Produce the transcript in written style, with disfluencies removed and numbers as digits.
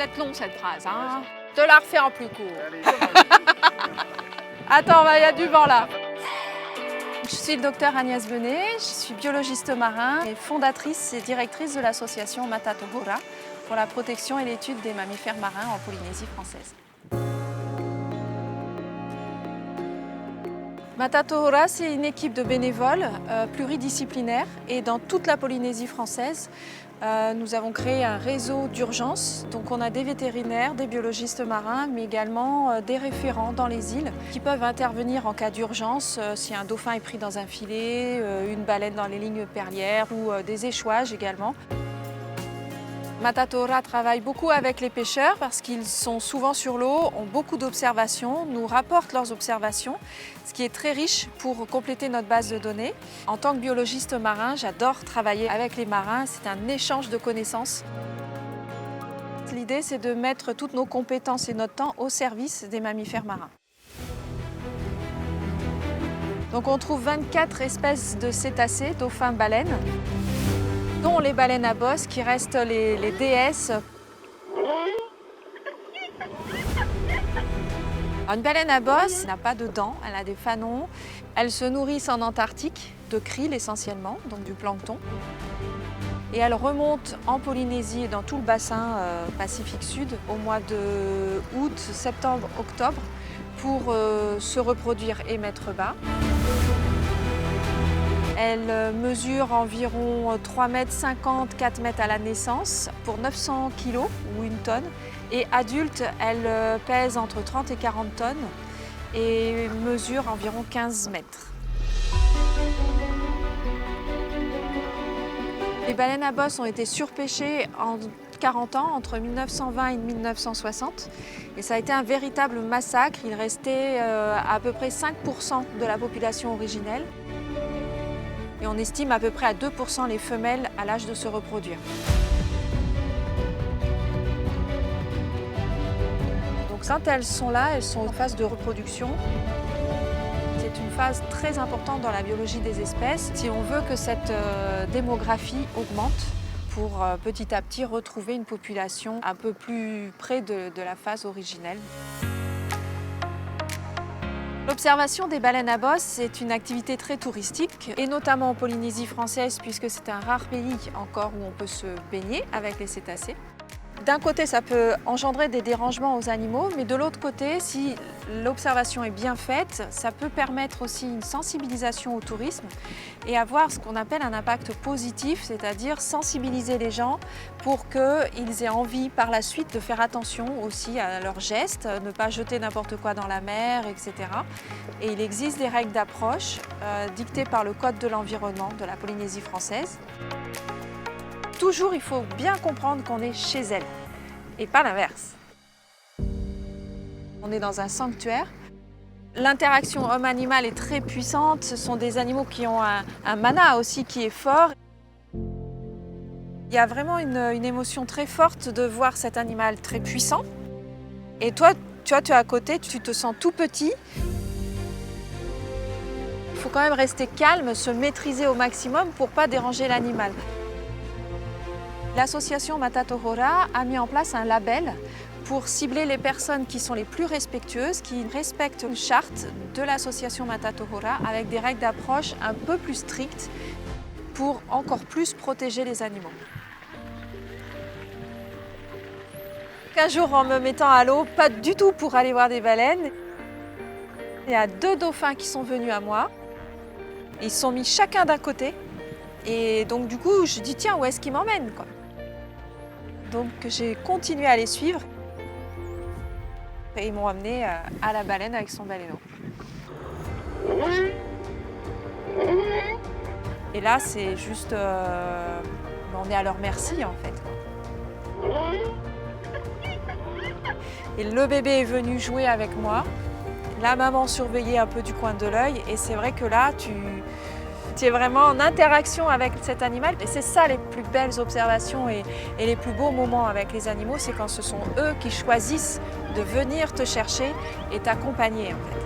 être long cette phrase. Hein. Je te la refais en plus court. Allez. Attends, il y a du vent là. Je suis le docteur Agnès Benet, je suis biologiste marin et fondatrice et directrice de l'association Matatohora pour la protection et l'étude des mammifères marins en Polynésie française. Matatohora, c'est une équipe de bénévoles pluridisciplinaires et dans toute la Polynésie française, nous avons créé un réseau d'urgence. Donc on a des vétérinaires, des biologistes marins, mais également des référents dans les îles qui peuvent intervenir en cas d'urgence si un dauphin est pris dans un filet, une baleine dans les lignes perlières ou des échouages également. Matatohora travaille beaucoup avec les pêcheurs parce qu'ils sont souvent sur l'eau, ont beaucoup d'observations, nous rapportent leurs observations, ce qui est très riche pour compléter notre base de données. En tant que biologiste marin, j'adore travailler avec les marins, c'est un échange de connaissances. L'idée, c'est de mettre toutes nos compétences et notre temps au service des mammifères marins. Donc on trouve 24 espèces de cétacés, dauphins, baleines, dont les baleines à bosse qui restent les déesses. Une baleine à bosse n'a pas de dents, elle a des fanons. Elles se nourrissent en Antarctique, de krill essentiellement, donc du plancton. Et elles remontent en Polynésie et dans tout le bassin Pacifique Sud au mois de août, septembre, octobre pour se reproduire et mettre bas. Elle mesure environ 3,50 m, 4 m à la naissance pour 900 kg ou 1 tonne. Et adulte, elle pèse entre 30 et 40 tonnes et mesure environ 15 mètres. Les baleines à bosse ont été surpêchées en 40 ans, entre 1920 et 1960. Et ça a été un véritable massacre. Il restait à peu près 5% de la population originelle. Et on estime à peu près à 2% les femelles à l'âge de se reproduire. Donc quand elles sont là, elles sont en phase de reproduction. C'est une phase très importante dans la biologie des espèces si on veut que cette démographie augmente pour petit à petit retrouver une population un peu plus près de la phase originelle. L'observation des baleines à bosse, c'est une activité très touristique, et notamment en Polynésie française, puisque c'est un rare pays encore où on peut se baigner avec les cétacés. D'un côté, ça peut engendrer des dérangements aux animaux, mais de l'autre côté, si l'observation est bien faite, ça peut permettre aussi une sensibilisation au tourisme et avoir ce qu'on appelle un impact positif, c'est-à-dire sensibiliser les gens pour qu'ils aient envie par la suite de faire attention aussi à leurs gestes, ne pas jeter n'importe quoi dans la mer, etc. Et il existe des règles d'approche dictées par le Code de l'environnement de la Polynésie française. Toujours, il faut bien comprendre qu'on est chez elle et pas l'inverse. On est dans un sanctuaire. L'interaction homme-animal est très puissante. Ce sont des animaux qui ont un mana aussi qui est fort. Il y a vraiment une émotion très forte de voir cet animal très puissant. Et toi, tu es à côté, tu te sens tout petit. Il faut quand même rester calme, se maîtriser au maximum pour ne pas déranger l'animal. L'association Matatohora a mis en place un label pour cibler les personnes qui sont les plus respectueuses, qui respectent une charte de l'association Matatohora avec des règles d'approche un peu plus strictes pour encore plus protéger les animaux. Un jour, en me mettant à l'eau, pas du tout pour aller voir des baleines, il y a 2 dauphins qui sont venus à moi. Ils se sont mis chacun d'un côté. Et donc du coup, je dis tiens, où est-ce qu'ils m'emmènent quoi ? Donc j'ai continué à les suivre. Et ils m'ont amené à la baleine avec son baleineau. Et là, c'est juste... on est à leur merci en fait. Et le bébé est venu jouer avec moi. La maman surveillait un peu du coin de l'œil. Et c'est vrai que là, tu es vraiment en interaction avec cet animal. Et c'est ça les plus belles observations et les plus beaux moments avec les animaux, c'est quand ce sont eux qui choisissent de venir te chercher et t'accompagner en fait.